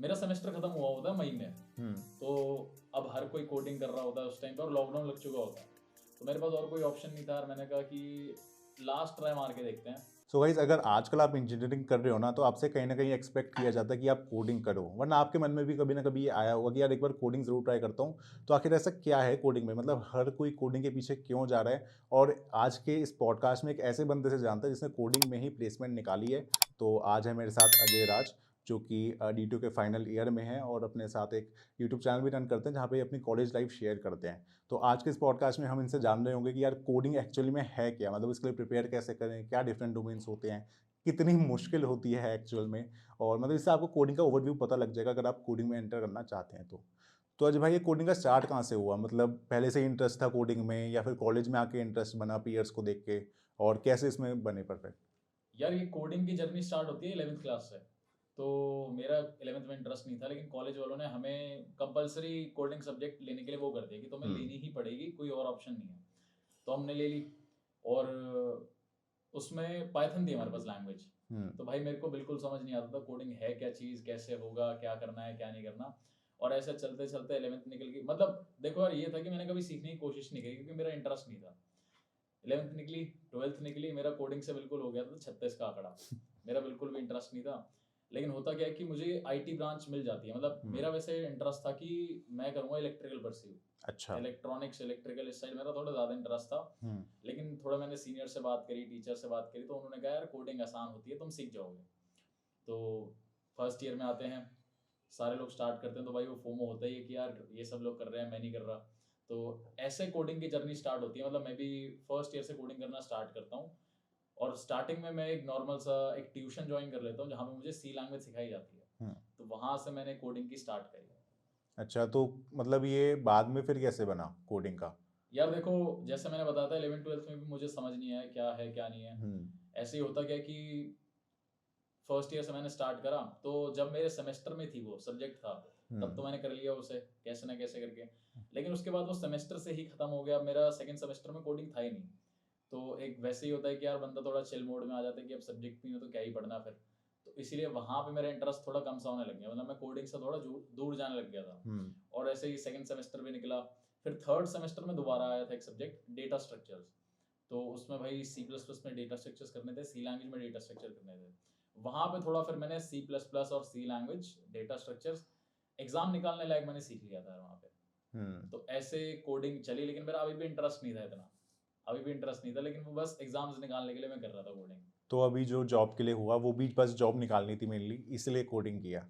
मेरा सेमेस्टर खत्म हुआ होता है मई में, हम्म। तो अब हर कोई कोडिंग कर रहा होता है उस टाइम पर और लॉकडाउन लग चुका होता है, तो मेरे पास और कोई ऑप्शन नहीं था और मैंने कहा कि लास्ट ट्राई मार के देखते हैं। सो गाइस, अगर आजकल आप इंजीनियरिंग कर रहे हो ना, तो आपसे कहीं ना कहीं एक्सपेक्ट किया जाता है कि आप कोडिंग करो, वरना आपके मन में भी कभी ना कभी ये आया होगा कि यार एक बार कोडिंग जरूर ट्राई करता हूँ। तो आखिर ऐसा क्या है कोडिंग में, मतलब हर कोई कोडिंग के पीछे क्यों जा रहा है? और आज के इस पॉडकास्ट में एक ऐसे बंदे से जानता है जिसने कोडिंग में ही प्लेसमेंट निकाली है। तो आज है मेरे साथ अजय राज, जो कि D2 के फाइनल ईयर में है और अपने साथ एक यूट्यूब चैनल भी रन करते हैं जहाँ पे अपनी कॉलेज लाइफ शेयर करते हैं। तो आज के इस पॉडकास्ट में हम इनसे जान रहे होंगे कि यार कोडिंग एक्चुअली में है क्या, मतलब इसके लिए प्रिपेयर कैसे करें, क्या डिफरेंट डोमेन्स होते हैं, कितनी मुश्किल होती है एक्चुअल में, और मतलब इससे आपको कोडिंग का ओवरव्यू पता लग जाएगा अगर आप कोडिंग में एंटर करना चाहते हैं तो अजय भाई, ये कोडिंग का स्टार्ट कहाँ से हुआ? मतलब पहले से ही इंटरेस्ट था कोडिंग में या फिर कॉलेज में आके इंटरेस्ट बना पीयर्स को देख के, और कैसे इसमें बने परफेक्ट? यार ये कोडिंग की जर्नी स्टार्ट होती है 11th क्लास से। तो मेरा 11th में इंटरेस्ट नहीं था, लेकिन कॉलेज वालों ने हमें कंपलसरी कोडिंग सब्जेक्ट लेने के लिए वो कर दिया कि तुम्हें लेनी ही पड़ेगी, कोई और ऑप्शन नहीं है। तो हमने ले ली, और उसमें पाइथन थी हमारे पास लैंग्वेज। हम्म। तो भाई मेरे को बिल्कुल समझ नहीं आता था कोडिंग है क्या चीज़, कैसे होगा, क्या करना है क्या नहीं करना। और ऐसे चलते चलते 11th निकल गई। मतलब देखो यार, ये था कि मैंने कभी सीखने की कोशिश नहीं करी क्योंकि मेरा इंटरेस्ट नहीं था। 11th निकली, 12th निकली, मेरा कोडिंग से बिल्कुल हो गया था 36 का आंकड़ा। मेरा बिल्कुल भी इंटरेस्ट नहीं था। लेकिन होता क्या है कि मुझे आईटी ब्रांच मिल जाती है, मतलब मेरा वैसे इंटरेस्ट था कि मैं करूँगा इलेक्ट्रिकल परस्यू, अच्छा। इलेक्ट्रॉनिक्स इलेक्ट्रिकल, इस साइड मेरा थोड़ा ज़्यादा इंटरेस्ट था। हम्म। लेकिन थोड़ा मैंने सीनियर से बात करी, टीचर से बात करी, तो उन्होंने कहा यार कोडिंग आसान होती है, तुम सीख जाओगे। तो फर्स्ट ईयर में आते हैं, सारे लोग स्टार्ट करते हैं, तो भाई वो फोमो होता ही है कि यार ये सब लोग कर रहे हैं, मैं नहीं कर रहा। तो ऐसे कोडिंग की जर्नी स्टार्ट होती है। मतलब मैं भी फर्स्ट ईयर से कोडिंग करना स्टार्ट करता हूँ, और स्टार्टिंग में मैं एक नॉर्मल सा एक ट्यूशन ज्वाइन कर लेता हूँ जहाँ पे मुझे सी लैंग्वेज सिखाई जाती है। हम्म। तो वहाँ से मैंने कोडिंग की स्टार्ट करी। अच्छा, तो मतलब ये बाद में फिर कैसे बना कोडिंग का? यार देखो, जैसे मैंने बताया था 11th 12th में भी मुझे समझ नहीं आया क्या है क्या नहीं है। हम्म। ऐसे ही होता क्या कि फर्स्ट ईयर से मैंने स्टार्ट करा, तो जब मेरे सेमेस्टर में थी वो सब्जेक्ट था, तब तो मैंने कर लिया उसे कैसे ना कैसे करके। लेकिन उसके बाद वो सेमेस्टर से ही खत्म हो गया, मेरा सेकंड सेमेस्टर में कोडिंग था ही नहीं। तो एक वैसे ही होता है कि यार बंदा थोड़ा चिल मोड में आ जाता है कि अब सब्जेक्ट नहीं हो तो क्या ही पढ़ना फिर। तो इसीलिए वहाँ पे मेरा इंटरेस्ट थोड़ा कम सा होने लग गया, मतलब मैं कोडिंग से थोड़ा दूर जाने लग गया था। हम्म। और ऐसे ही सेकंड सेमेस्टर भी निकला। फिर थर्ड सेमेस्टर में दोबारा आया था एक सब्जेक्ट डेटा स्ट्रक्चर्स। तो उसमें भाई सी प्लस प्लस में डेटा स्ट्रक्चर्स करने थे, सी लैंग्वेज में डेटा स्ट्रक्चर करने थे। वहाँ पे थोड़ा फिर मैंने सी प्लस प्लस और सी लैंग्वेज डेटा स्ट्रक्चर्स एग्जाम निकालने लायक मैंने सीख लिया था वहाँ पे। हम्म। तो ऐसे कोडिंग चली, लेकिन मेरा अभी भी इंटरेस्ट नहीं था इतना। अभी भी इंटरेस्ट नहीं था, लेकिन वो बस एग्जाम्स निकालने के लिए मैं कर रहा था कोडिंग। तो अभी जो जॉब के लिए हुआ वो भी बस जॉब निकालनी थी मेनली, इसलिए कोडिंग किया?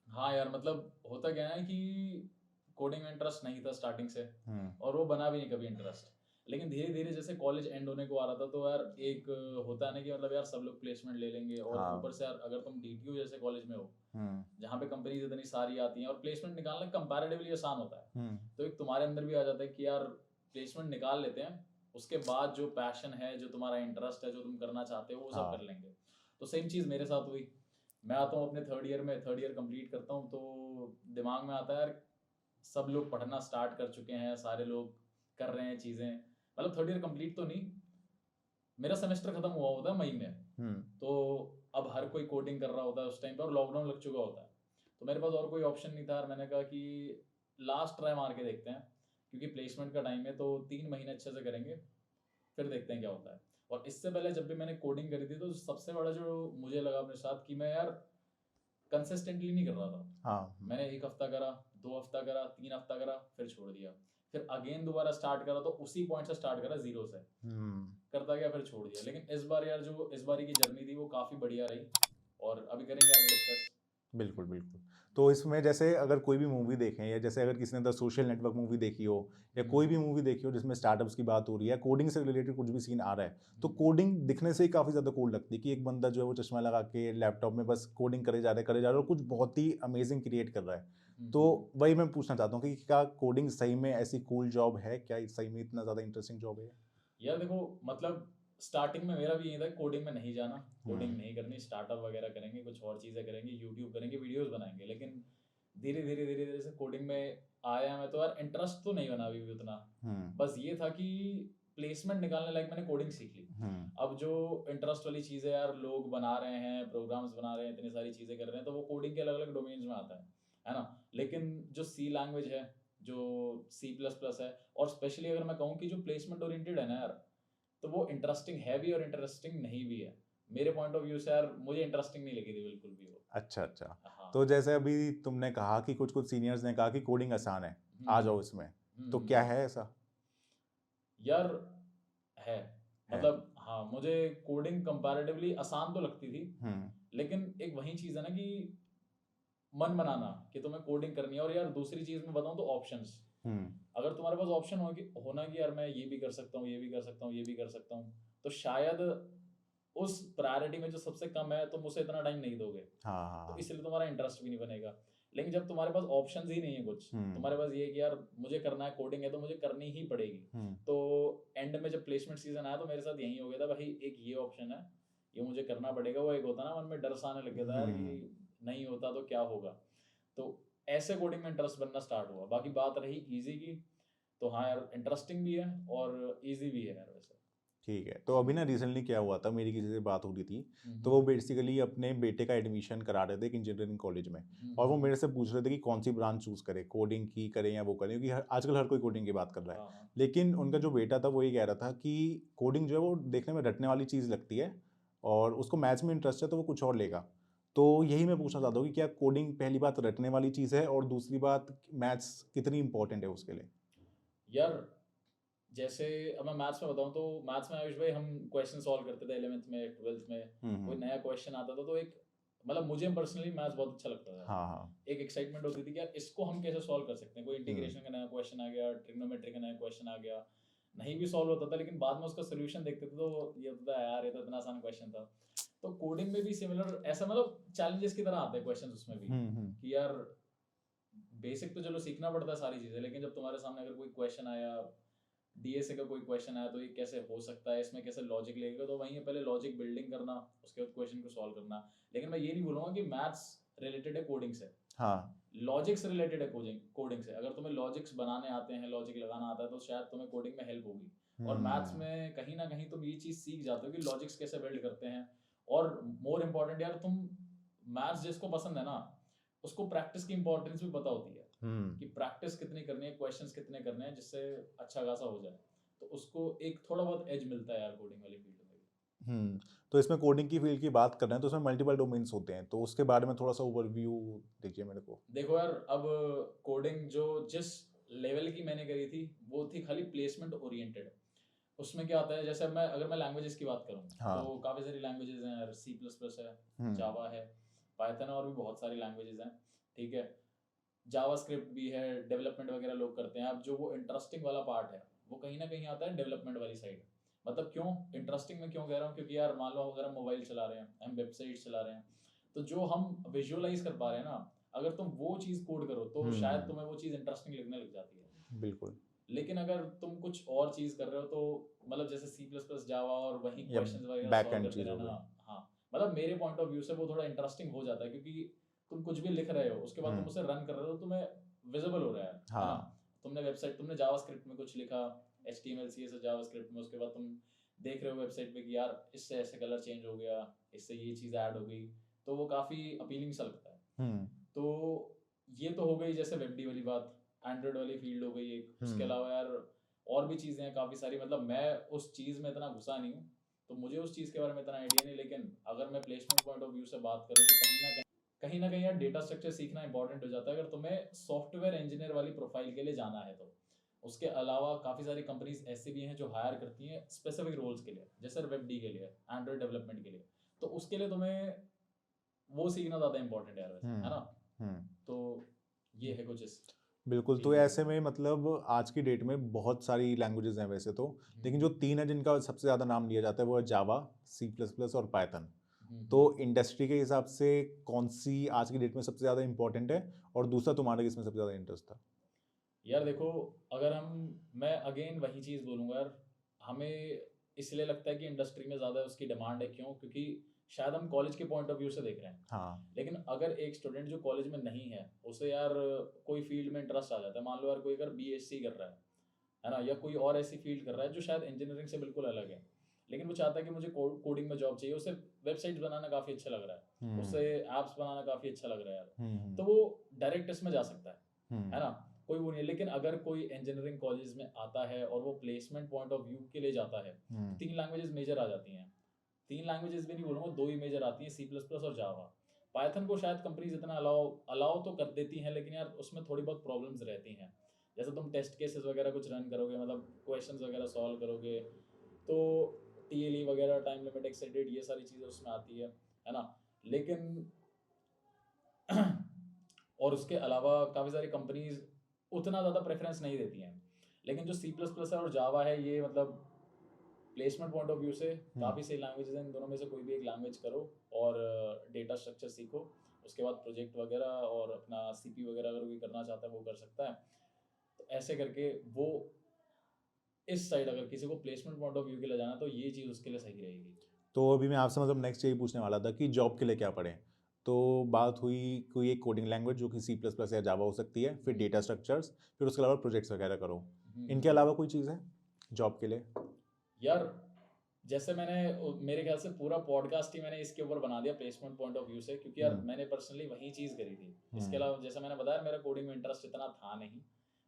हाँ यार, मतलब होता क्या है कि कोडिंग में इंटरेस्ट नहीं था स्टार्टिंग से, हम्म। और वो बना भी नहीं कभी इंटरेस्ट। लेकिन धीरे धीरे जैसे कॉलेज एंड होने को आ रहा था, तो यार एक होता है ना कि मतलब यार सब लोग प्लेसमेंट ले लेंगे, और ऊपर हाँ। से यार अगर तुम डीटीयू जैसे कॉलेज में हो हम्म। जहाँ पे कंपनीज इतनी सारी आती हैं और प्लेसमेंट निकालना कंपैरेटिवली आसान होता है। हम्म। तो एक तुम्हारे अंदर भी आ जाता है कि यार प्लेसमेंट निकाल लेते हैं, उसके बाद जो पैशन है, जो तुम्हारा इंटरेस्ट है, जो तुम करना चाहते हो, वो सब कर हाँ। लेंगे। तो सेम चीज़ मेरे साथ हुई। मैं आता हूँ अपने थर्ड ईयर में, थर्ड ईयर कंप्लीट करता हूँ, तो दिमाग में आता है यार सब लोग पढ़ना स्टार्ट कर चुके हैं, सारे लोग कर रहे हैं चीज़ें। मतलब थर्ड ईयर कंप्लीट तो नहीं, मेरा सेमेस्टर खत्म हुआ होता है मई में। हम्म। तो अब हर कोई कोडिंग कर रहा होता है उस टाइम पर और लॉकडाउन लग चुका होता है। तो मेरे पास और कोई ऑप्शन नहीं था, और मैंने कहा कि लास्ट ट्राई मार के देखते हैं, क्योंकि प्लेसमेंट का टाइम है, तो 3 महीने अच्छे से करेंगे, फिर देखते हैं क्या होता है। और इससे पहले जब भी मैंने कोडिंग करी थी, तो सबसे बड़ा जो मुझे लगा अपने साथ कि मैं यार कंसिस्टेंटली नहीं कर रहा था। हाँ। मैंने एक हफ्ता करा, 2 हफ्ता करा, 3 हफ्ता करा, फिर छोड़ दिया। फिर अगेन दोबारा स्टार्ट करा, तो उसी पॉइंट से स्टार्ट करा, जीरो से हम्म। करता गया, फिर छोड़ दिया। लेकिन इस बार यार जो इस बारी की जर्नी थी वो काफ़ी बढ़िया रही, और अभी करेंगे आगे डिस्कस। बिल्कुल बिल्कुल। तो इसमें जैसे अगर कोई भी मूवी देखें, या जैसे अगर किसी ने द सोशल नेटवर्क मूवी देखी हो, या कोई भी मूवी देखी हो जिसमें स्टार्टअप्स की बात हो रही है, कोडिंग से रिलेटेड कुछ भी सीन आ रहा है, तो कोडिंग दिखने से ही काफ़ी ज़्यादा कोड लगती है कि एक बंदा जो है वो चश्मा लगा के लैपटॉप में बस कोडिंग करे जा रहा है और कुछ बहुत ही अमेजिंग क्रिएट कर रहा है। तो वही मैं पूछना चाहता हूँ कि क्या कोडिंग सही में ऐसी कूल जॉब है, क्या सही में इतना ज़्यादा इंटरेस्टिंग जॉब है? यार देखो, मतलब स्टार्टिंग में मेरा भी यही था कोडिंग में नहीं जाना, कोडिंग नहीं करनी, स्टार्टअप वगैरह करेंगे, कुछ और चीज़ें करेंगे, यूट्यूब करेंगे, वीडियोस बनाएंगे। लेकिन धीरे धीरे धीरे धीरे से कोडिंग में आया मैं, तो यार इंटरेस्ट तो नहीं बना अभी भी उतना। हम्म। बस ये था कि प्लेसमेंट निकालने लायक मैंने कोडिंग सीख ली। अब जो इंटरेस्ट वाली चीज़ है यार, लोग बना रहे हैं, प्रोग्राम्स बना रहे हैं, इतनी सारी चीज़ें कर रहे हैं, तो वो कोडिंग के अलग-अलग डोमेन्स में आता है ना? लेकिन जो सी लैंग्वेज है, जो सी प्लस प्लस है, और स्पेशली अगर मैं कहूँ कि जो प्लेसमेंट ओरिएंटेड है ना यार, तो वो इंटरेस्टिंग है भी और इंटरेस्टिंग नहीं भी है। मेरे पॉइंट ऑफ व्यू से यार मुझे इंटरेस्टिंग नहीं लगी थी बिल्कुल भी वो। अच्छा, अच्छा। हाँ। तो जैसे अभी तुमने कहा कि कुछ-कुछ सीनियर्स ने कहा कि कोडिंग आसान है, आ हुँ, जाओ इसमें। तो हुँ। क्या है ऐसा? यार है, है। मतलब हाँ, मुझे कोडिंग कंपैरेटिवली आसान तो लगती थी, हुँ, लेकिन एक वही चीज़ है ना कि मन बनाना कि तुम्हें कोडिंग करनी है। और यार दूसरी चीज़ मैं बताऊँ तो ऑप्शंस। हुँ, अगर तुम्हारे पास ऑप्शन हो कि होना कि यार मैं ये भी कर सकता हूँ, ये भी कर सकता हूँ, ये भी कर सकता हूँ, तो शायद उस प्रायोरिटी में जो सबसे कम है तुम उसे इतना टाइम नहीं दोगे, हाँ, हाँ, तो हाँ। इसलिए तुम्हारा इंटरेस्ट भी नहीं बनेगा। लेकिन जब तुम्हारे पास ऑप्शंस ही नहीं है कुछ, हुँ, तुम्हारे पास ये है कि यार मुझे करना है, कोडिंग है तो मुझे करनी ही पड़ेगी। हुँ, तो एंड में जब प्लेसमेंट सीजन आया तो मेरे साथ यही हो गया था, भाई एक ये ऑप्शन है, ये मुझे करना पड़ेगा। वो एक होता ना मन में डर सा आने लग गया था यार हुँ। कि नहीं होता तो क्या होगा। तो ऐसे कोडिंग में इंटरेस्ट बनना स्टार्ट हुआ। बाकी बात रही ईजी की, तो हाँ यार इंटरेस्टिंग भी है और ईजी भी है यार वैसे। ठीक है। तो अभी ना रिसेंटली क्या हुआ था, मेरी किसी से बात हो रही थी, हम्म, तो वो बेसिकली अपने बेटे का एडमिशन करा रहे थे एक इंजीनियरिंग कॉलेज में, और वो हम्म, मेरे से पूछ रहे थे कि कौन-सी ब्रांच चूज़ करें, कोडिंग की करें या वो करें, क्योंकि आजकल हर कोई कोडिंग की बात कर रहा है। हाँ हाँ। लेकिन उनका जो बेटा था वो ये कह रहा था कि कोडिंग जो है वो देखने में रटने वाली चीज़ लगती है, और उसको मैथ्स में इंटरेस्ट है तो वो कुछ और लेगा। तो यही मैं पूछना चाहता हूँ कि क्या कोडिंग पहली बात रटने वाली चीज़ है, और दूसरी बात मैथ्स कितनी इंपॉर्टेंट है उसके लिए? यार जैसे अब मैं मैथ्स में बताऊँ तो मैथ्स में आयुष भाई हम क्वेश्चन सॉल्व करते थे 11th में, 12th में। हुँ, कोई हुँ। नया क्वेश्चन आता था तो एक मतलब मुझे पर्सनली मैथ्स बहुत अच्छा लगता था। हाँ, हाँ। एक एक्साइटमेंट होती थी कि यार इसको हम कैसे सॉल्व कर सकते हैं। कोई हुँ, इंटीग्रेशन का नया क्वेश्चन आ गया, ट्रिग्नोमेट्री का नया क्वेश्चन आ गया, नहीं भी सॉल्व होता था लेकिन बाद में उसका सोल्यूशन देखते थे तो ये होता था यार ये तो इतना आसान क्वेश्चन था। तो कोडिंग में भी सिमिलर ऐसा मतलब चैलेंजेस की तरह आते हैं क्वेश्चन उसमें भी, हुँ, हुँ। कि यार बेसिक तो चलो सीखना पड़ता है सारी चीजें, लेकिन जब तुम्हारे सामने अगर कोई क्वेश्चन आया, डीएसए का कोई क्वेश्चन आया तो ये कैसे हो सकता है, इसमें कैसे लॉजिक लगेगा, तो वहीं है पहले लॉजिक बिल्डिंग करना, उसके बाद क्वेश्चन को सॉल्व करना। लेकिन मैं ये नहीं बोलूंगा कि मैथ्स रिलेटेड है कोडिंग से, हाँ। लॉजिक्स रिलेटेड है कोडिंग कोडिंग से। अगर तुम्हें लॉजिक्स बनाने आते हैं, लॉजिक लगाना आता है, तो शायद तुम्हें कोडिंग में हेल्प होगी। और मैथ्स हुँ। में कहीं ना कहीं तुम ये चीज सीख जाते हो कि लॉजिक्स कैसे बिल्ड करते हैं। और मोर इम्पोर्टेंट यार, तुम मैथ्स जिसको पसंद है ना, उसको प्रैक्टिस की इंपॉर्टेंस भी पता होती है, हुँ, कि प्रैक्टिस कितनी करनी है, क्वेश्चंस कितने करने हैं, जिससे अच्छा खासा हो जाए। तो उसको एक थोड़ा बहुत एज मिलता है यार कोडिंग वाली फील्ड में भी। हुँ। तो इसमें कोडिंग की फ़ील्ड की बात कर रहे हैं, तो उसमें मल्टीपल डोमेन्स होते हैं, तो उसके बारे में थोड़ा-सा ओवरव्यू दीजिए मेरे को। देखो यार, अब कोडिंग जो जिस लेवल की मैंने करी थी वो थी खाली प्लेसमेंट ओरिएंटेड। उसमें क्या आता है, जैसे अब मैं अगर मैं लैंग्वेजेस की बात करूँ तो हाँ। काफ़ी सारी लैंग्वेजेस हैं यार। सी प्लस प्लस है, हुँ, जावा है, पाइथन है, और भी बहुत सारी लैंग्वेजेस हैं। ठीक है, जावास्क्रिप्ट भी है, डेवलपमेंट वगैरह लोग करते हैं। अब जो वो इंटरेस्टिंग वाला पार्ट है वो कहीं ना कहीं आता है डेवलपमेंट वाली साइड। मतलब क्यों इंटरेस्टिंग में क्यों कह रहा हूँ, क्योंकि यार मान लो अगर हम मोबाइल चला रहे हैं, हम वेबसाइट चला रहे हैं, तो जो हम विजुअलाइज कर पा रहे हैं ना, अगर तुम वो चीज़ कोड करो तो शायद हुँ, तुम्हें वो चीज़ इंटरेस्टिंग लगने लग जाती है। बिल्कुल। लेकिन अगर तुम कुछ और चीज़ कर रहे हो, तो मतलब जैसे सी प्लस प्लस, जावा, और वही या क्वेश्चंस वगैरह बैक सॉल्व एंड करते चीज़ हो रहना। गई। हाँ, मतलब मेरे पॉइंट ऑफ व्यू से वो थोड़ा इंटरेस्टिंग हो जाता है, क्योंकि तुम कुछ भी लिख रहे हो, उसके बाद हुँ, तुम उसे रन कर रहे हो, तो तुम्हें विजिबल हो रहा है ना? हाँ। तुमने वेबसाइट, तुमने जावास्क्रिप्ट में कुछ लिखा, एचटीएमएल सीएसएस जावास्क्रिप्ट में, उसके बाद तुम देख रहे हो वेबसाइट पे कि यार इससे ऐसे कलर चेंज हो गया, इससे ये चीज़ ऐड हो गई, तो वो काफ़ी अपीलिंग सा लगता है। हुँ, तो ये तो हो गई जैसे वेब डी वाली बात, एंड्रॉइड वाली फील्ड हो गई एक। उसके हुँ, अलावा यार और भी चीज़ें हैं काफ़ी सारी, मतलब मैं उस चीज़ में इतना घुसा नहीं हूँ, तो मुझे उस चीज़ के बारे में इतना आइडिया नहीं। लेकिन अगर मैं प्लेसमेंट पॉइंट ऑफ व्यू से बात करूँ तो कहीं ना कहीं यार डेटा स्ट्रक्चर सीखना इंपॉर्टेंट हो जाता है, अगर तुम्हें सॉफ्टवेयर इंजीनियर वाली प्रोफाइल के लिए जाना है तो। उसके अलावा काफ़ी सारी कंपनीज ऐसी भी हैं जो हायर करती हैं स्पेसिफिक रोल्स के लिए, जैसे वेब डी के लिए, एंड्रॉइड डेवलपमेंट के लिए। तो उसके लिए तुम्हें वो सीखना ज़्यादा इंपॉर्टेंट है यार वैसे, है हुँ, ना? हुँ। तो ये है कुछ इस बिल्कुल, तो फील्ड के बारे ऐसे में। में मतलब आज की डेट में बहुत सारी लैंग्वेजेज़ हैं वैसे तो, लेकिन हम्म, जो 3 हैं जिनका सबसे ज़्यादा नाम लिया जाता है वो है जावा, सी प्लस प्लस और पाइथन। तो हम्म। इंडस्ट्री के हिसाब से कौन-सी आज की डेट में सबसे ज़्यादा इम्पोर्टेंट है, और दूसरा तुम्हारा किसमें सबसे ज़्यादा इंटरेस्ट था? यार देखो, अगर हम मैं अगेन वही चीज़ बोलूँगा यार, हमें इसलिए लगता है कि इंडस्ट्री में ज़्यादा उसकी डिमांड है। क्यों? क्योंकि शायद हम कॉलेज के पॉइंट ऑफ व्यू से देख रहे हैं। हाँ। लेकिन अगर एक स्टूडेंट जो कॉलेज में नहीं है, उसे यार कोई फील्ड में इंटरेस्ट आ जाता है, मान लो यार कोई अगर बीएससी कर रहा है, है ना, या कोई और ऐसी फील्ड कर रहा है जो शायद इंजीनियरिंग से बिल्कुल अलग है, लेकिन वो चाहता है कि मुझे कोडिंग में जॉब चाहिए, उसे वेबसाइट बनाना काफ़ी अच्छा लग रहा है, उसे ऐप्स बनाना काफ़ी अच्छा लग रहा है यार, तो वो डायरेक्ट इसमें जा सकता है ना, कोई वो नहीं। लेकिन अगर कोई इंजीनियरिंग कॉलेज में आता है और वो प्लेसमेंट पॉइंट ऑफ व्यू के लिए जाता है, तो 3 लैंग्वेजेस मेजर आ जाती हैं। 3 लैंग्वेजेस भी नहीं बोलूँगा, 2 ही मेजर आती हैं, C++ और जावा। पाइथन को शायद कंपनीज इतना अलाउ तो कर देती हैं, लेकिन यार उसमें थोड़ी बहुत प्रॉब्लम्स रहती हैं। जैसे तुम टेस्ट केसेस वगैरह कुछ रन करोगे, मतलब क्वेश्चंस वगैरह सॉल्व करोगे, तो TLE वगैरह, टाइम लिमिट एक्सीडेड, ये सारी चीज़ें उसमें आती है ना। लेकिन और उसके अलावा काफ़ी सारी कंपनीज उतना ज़्यादा प्रेफरेंस नहीं देती हैं। लेकिन जो C++ है और जावा है, ये मतलब प्लेसमेंट पॉइंट ऑफ व्यू से काफ़ी सही लैंग्वेजेस हैं। इन दोनों में से कोई भी एक लैंग्वेज करो और डेटा स्ट्रक्चर सीखो, उसके बाद प्रोजेक्ट वगैरह और अपना CP वगैरह अगर कोई करना चाहता है वो कर सकता है। तो ऐसे करके वो इस साइड अगर किसी को प्लेसमेंट पॉइंट ऑफ व्यू के लिए जाना, तो ये चीज़ उसके लिए सही रहेगी। तो अभी मैं आपसे मतलब नेक्स्ट यही पूछने वाला था कि जॉब के लिए क्या पढ़ें। तो बात हुई कोई एक कोडिंग लैंग्वेज जो कि C++ या जावा हो सकती है, फिर डेटा स्ट्रक्चर्स, फिर उसके अलावा प्रोजेक्ट्स वगैरह करो। इनके अलावा कोई चीज़ है जॉब के लिए? यार जैसे मेरे ख्याल से पूरा पॉडकास्ट ही मैंने इसके ऊपर बना दिया प्लेसमेंट पॉइंट ऑफ व्यू से, क्योंकि यार मैंने पर्सनली वही चीज़ करी थी। इसके अलावा जैसे मैंने बताया, मेरा कोडिंग में इंटरेस्ट इतना था नहीं,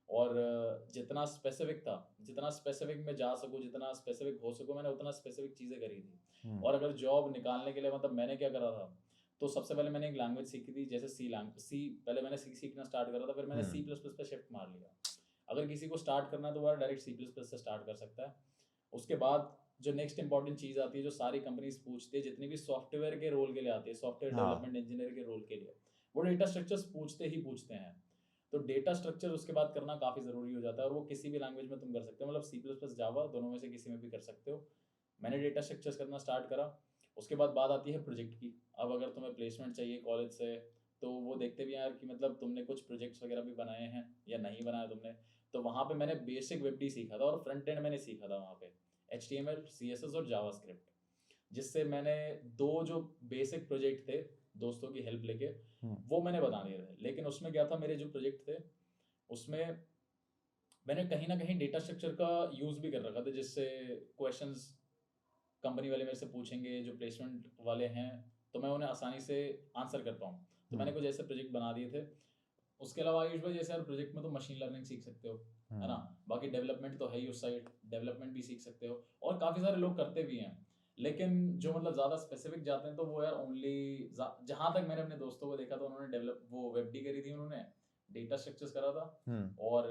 और जितना स्पेसिफिक में जा सकूँ, जितना स्पेसिफिक हो सकूँ, मैंने उतना स्पेसिफिक चीज़ें करी थी। और अगर जॉब निकालने के लिए, मतलब मैंने क्या करा था, तो सबसे पहले मैंने एक लैंग्वेज सीखी थी, जैसे सी पहले मैंने सीखना स्टार्ट करा था, फिर मैंने C++ पे शिफ्ट मार लिया। अगर किसी को स्टार्ट करना है तो वो डायरेक्ट C++ से स्टार्ट कर सकता है। उसके बाद जो नेक्स्ट इंपॉर्टेंट चीज़ आती है, जो सारी कंपनीज पूछती है, जितनी भी सॉफ्टवेयर के रोल के लिए आती है, सॉफ्टवेयर डेवलपमेंट इंजीनियर के रोल के लिए, वो डेटा स्ट्रक्चर्स पूछते हैं। तो डेटा स्ट्रक्चर उसके बाद करना काफ़ी ज़रूरी हो जाता है, और वो किसी भी लैंग्वेज में तुम कर सकते हो, मतलब C++, जावा, दोनों में से किसी में भी कर सकते हो। मैंने डेटा स्ट्रक्चर्स करना स्टार्ट करा। उसके बाद बात आती है प्रोजेक्ट की। अब अगर तुम्हें प्लेसमेंट चाहिए कॉलेज से, तो वो देखते भी हैं यार कि मतलब तुमने कुछ प्रोजेक्ट्स वगैरह भी बनाए हैं या नहीं बनाया तुमने। तो वहाँ पे मैंने बेसिक वेब सीखा था, और फ्रंट एंड मैंने सीखा था वहाँ पे, HTML, CSS और जावास्क्रिप्ट, जिससे मैंने 2 जो बेसिक प्रोजेक्ट थे, दोस्तों की हेल्प लेके, वो मैंने बना दिए थे। लेकिन उसमें क्या था, मेरे जो प्रोजेक्ट थे उसमें मैंने कहीं ना कहीं डेटा स्ट्रक्चर का यूज़ भी कर रखा था, जिससे क्वेश्चंस कंपनी वाले मेरे से पूछेंगे, जो प्लेसमेंट वाले हैं, तो मैं उन्हें आसानी से आंसर कर पाऊँ। तो मैंने कुछ ऐसे प्रोजेक्ट बना दिए थे। उसके अलावा आयुष भाई, जैसे यार प्रोजेक्ट में तो मशीन लर्निंग सीख सकते हो, है ना। बाकी डेवलपमेंट तो है ही, उस साइड डेवलपमेंट भी सीख सकते हो, और काफ़ी सारे लोग करते भी हैं। लेकिन जो मतलब ज़्यादा स्पेसिफिक जाते हैं, तो वो यार ओनली, जहाँ तक मैंने अपने दोस्तों को देखा, तो उन्होंने डेवलप वो वेब डी करी थी, उन्होंने डेटा स्ट्रक्चर्स करा था, और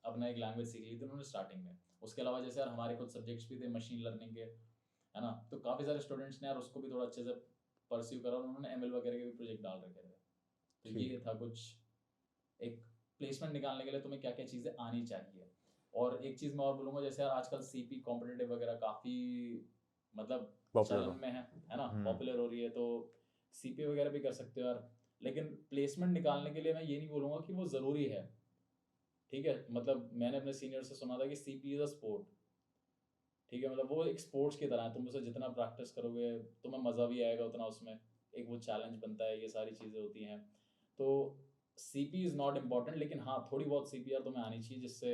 अपना एक लैंग्वेज सीख ली थी उन्होंने स्टार्टिंग में। उसके अलावा जैसे यार हमारे कुछ सब्जेक्ट्स भी थे मशीन लर्निंग के, है ना, तो काफ़ी सारे स्टूडेंट्स ने यार उसको भी थोड़ा अच्छे से परस्यू करा, और उन्होंने ML वगैरह के भी प्रोजेक्ट डाल रखे थे। तो ये था कुछ, एक प्लेसमेंट निकालने के लिए तुम्हें क्या क्या चीज़ें आनी चाहिए। और एक चीज़ मैं और बोलूँगा, जैसे यार आजकल CP कॉम्पिटिटिव वगैरह काफ़ी मतलब चलन में है ना, पॉपुलर हो रही है, तो CP वगैरह भी कर सकते हो यार। लेकिन प्लेसमेंट निकालने के लिए मैं ये नहीं बोलूँगा कि वो ज़रूरी है, ठीक है। मतलब मैंने अपने सीनियर से सुना था कि CP इज़ अ स्पोर्ट, ठीक है, मतलब वो एक स्पोर्ट्स की तरह है, तुम उसे जितना प्रैक्टिस करोगे तुम्हें मज़ा भी आएगा उतना उसमें, एक वो चैलेंज बनता है, ये सारी चीज़ें होती हैं। तो CP इज़ नॉट इम्पॉर्टेंट, लेकिन हाँ थोड़ी बहुत CP यार तुम्हें आनी चाहिए, जिससे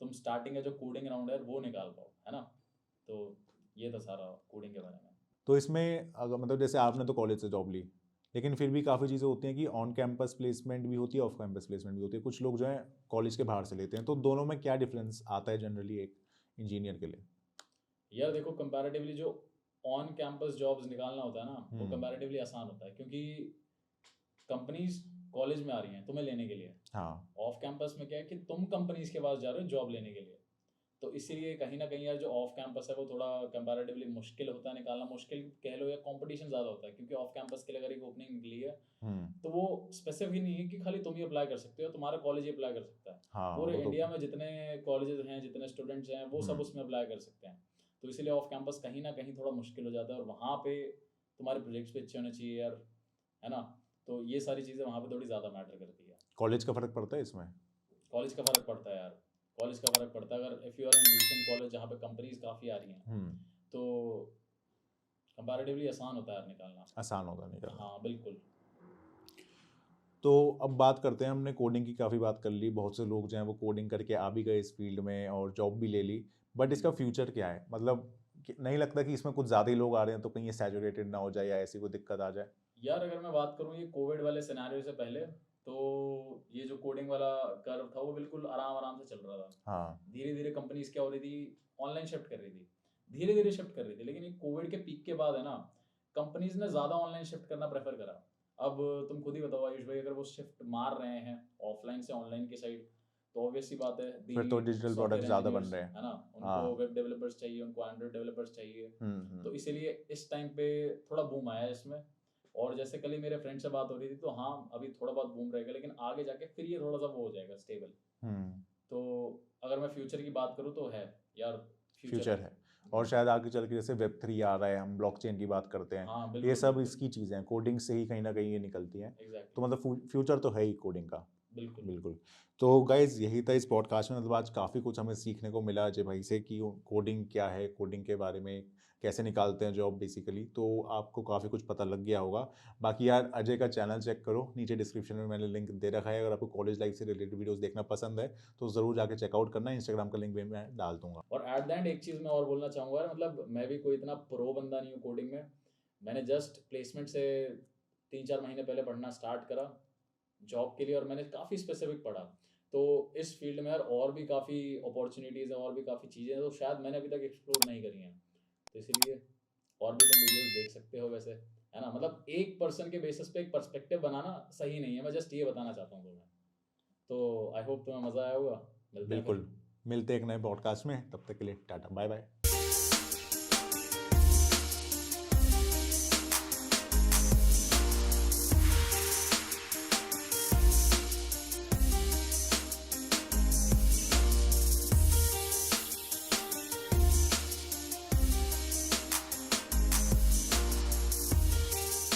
तुम स्टार्टिंग का जो कोडिंग राउंड है वो निकाल पाओ, है ना। तो ये था सारा कोडिंग के बारे में। तो इसमें अगर मतलब जैसे आपने तो कॉलेज से जॉब ली, लेकिन फिर भी काफ़ी चीज़ें होती हैं कि ऑन कैंपस प्लेसमेंट भी होती है, ऑफ कैंपस प्लेसमेंट भी होती है, कुछ लोग जो है कॉलेज के बाहर से लेते हैं, तो दोनों में क्या डिफरेंस आता है जनरली एक इंजीनियर के लिए? यार देखो, कंपैरेटिवली जो ऑन कैंपस जॉब्स निकालना होता है ना, वो कंपैरेटिवली आसान होता है, क्योंकि कंपनीज कॉलेज में आ रही हैं तुम्हें लेने के लिए। हाँ। ऑफ कैंपस में क्या है कि तुम कंपनीज के पास जा रहे हो जॉब लेने के लिए, तो इसीलिए कहीं ना कहीं यार जो ऑफ कैंपस है वो थोड़ा कंपैरेटिवली मुश्किल होता है निकालना, मुश्किल कह लो, या कंपटीशन ज़्यादा होता है, क्योंकि ऑफ कैंपस के लिए अगर एक ओपनिंग निकली है, तो वो स्पेसिफिक नहीं है कि खाली तुम ही अप्लाई कर सकते हो, तुम्हारा कॉलेज ही अप्लाई कर सकता है। हाँ पूरे वो तो इंडिया में जितने कॉलेजेस हैं, जितने स्टूडेंट्स हैं, वो सब उसमें अप्लाई कर सकते हैं। तो इसीलिए ऑफ कैंपस कहीं ना कहीं थोड़ा मुश्किल हो जाता है, और वहाँ पे तुम्हारे प्रोजेक्ट्स भी अच्छे होने चाहिए यार, है ना। तो ये सारी चीज़ें वहाँ पे थोड़ी ज़्यादा मैटर करती है। कॉलेज का फ़र्क पड़ता है इसमें? कॉलेज का फ़र्क पड़ता है यार, कॉलेज का फ़र्क पड़ता है। अगर if you are in decent college जहाँ पे कंपनीज काफ़ी आ रही हैं, तो कंपैरेटिवली आसान होता है यार निकालना। आसान होगा निकालना। हाँ बिल्कुल। तो अब बात करते हैं, हमने कोडिंग की काफ़ी बात कर ली, बहुत से लोग जो हैं वो कोडिंग करके आ भी गए इस फील्ड में और जॉब भी ले ली, बट इसका फ्यूचर क्या है? मतलब नहीं लगता कि इसमें कुछ ज़्यादा ही लोग आ रहे हैं तो कहीं ये सैचुरेटेड ना हो जाए या ऐसी कोई दिक्कत आ जाए? यार अगर मैं बात करूँ ये कोविड वाले सिनेरियो से पहले, तो ये जो कोडिंग वाला कर्व था वो बिल्कुल आराम आराम से चल रहा था। हाँ। धीरे धीरे कंपनीज क्या हो रही थी, ऑनलाइन शिफ्ट कर रही थी, धीरे धीरे शिफ्ट कर रही थी। लेकिन ये कोविड के पीक के बाद है ना, कंपनीज ने ज़्यादा ऑनलाइन शिफ्ट करना प्रेफर करा। अब तुम खुद ही बताओ आयुष भाई, अगर वो शिफ्ट मार रहे हैं ऑफलाइन से ऑनलाइन की साइड, तो ऑब्वियस सी बात है, फिर तो बीट डिजिटल प्रोडक्ट सॉफ्टवेयर ज़्यादा बन इंजीनियर्स रहे हैं। है ना, उनको हाँ। वेब डेवलपर्स चाहिए, उनको एंड्रॉइड डेवलपर्स चाहिए। हुँ। तो इसीलिए इस टाइम पे थोड़ा बूम आया है इसमें। और जैसे कल ही मेरे फ्रेंड से बात हो रही थी, तो हाँ अभी थोड़ा बहुत बूम रहेगा, लेकिन आगे जाके फिर ये थोड़ा सा वो हो जाएगा स्टेबल। हुँ। तो अगर मैं फ्यूचर की बात करूँ तो है यार, फ्यूचर फ्यूचर है। है। और शायद आगे चल के जैसे वेब 3 आ रहा है, हम ब्लॉकचेन की बात करते हैं, हाँ ये बिल्कुल सब बिल्कुल। इसकी चीज़ें हैं, कोडिंग से ही कहीं न कहीं ये निकलती हैं। तो एग्जैक्टली। मतलब फ्यूचर तो है ही कोडिंग का। बिल्कुल। बिल्कुल। तो गाइज़ यही था इस पॉडकास्ट में, मतलब आज काफ़ी कुछ हमें सीखने को मिला अजय भाई से कि कोडिंग क्या है, कोडिंग के बारे में कैसे निकालते हैं जॉब बेसिकली, तो आपको काफ़ी कुछ पता लग गया होगा। बाकी यार अजय का चैनल चेक करो, नीचे डिस्क्रिप्शन में मैंने लिंक दे रखा है, अगर आपको कॉलेज लाइफ से रिलेटेड वीडियोज़ देखना पसंद है, तो ज़रूर जाके चेकआउट करना, इंस्टाग्राम का लिंक भी मैं डाल दूँगा। और एट द एंड एक चीज़ मैं और बोलना चाहूँगा यार, मतलब मैं भी कोई इतना प्रो बंदा नहीं हूँ कोडिंग में। मैंने जस्ट प्लेसमेंट से 3-4 महीने पहले पढ़ना स्टार्ट करा जॉब के लिए, और मैंने काफ़ी स्पेसिफिक पढ़ा। तो इस फील्ड में यार और भी काफ़ी अपॉर्चुनिटीज़ हैं, और भी काफ़ी चीज़ें हैं, तो शायद मैंने अभी तक एक्सप्लोर नहीं करी हैं। तो इसीलिए और भी तुम वीडियोस देख सकते हो वैसे, है ना। मतलब एक पर्सन के बेसिस पे एक पर्सपेक्टिव बनाना सही नहीं है, मैं जस्ट ये बताना चाहता हूँ तुम्हें। तो आई होप तुम्हें मज़ा आया होगा। मिलते हैं फिर। बिल्कुल, मिलते हैं एक नए पॉडकास्ट में, तब तक के लिए टाटा, बाय-बाय।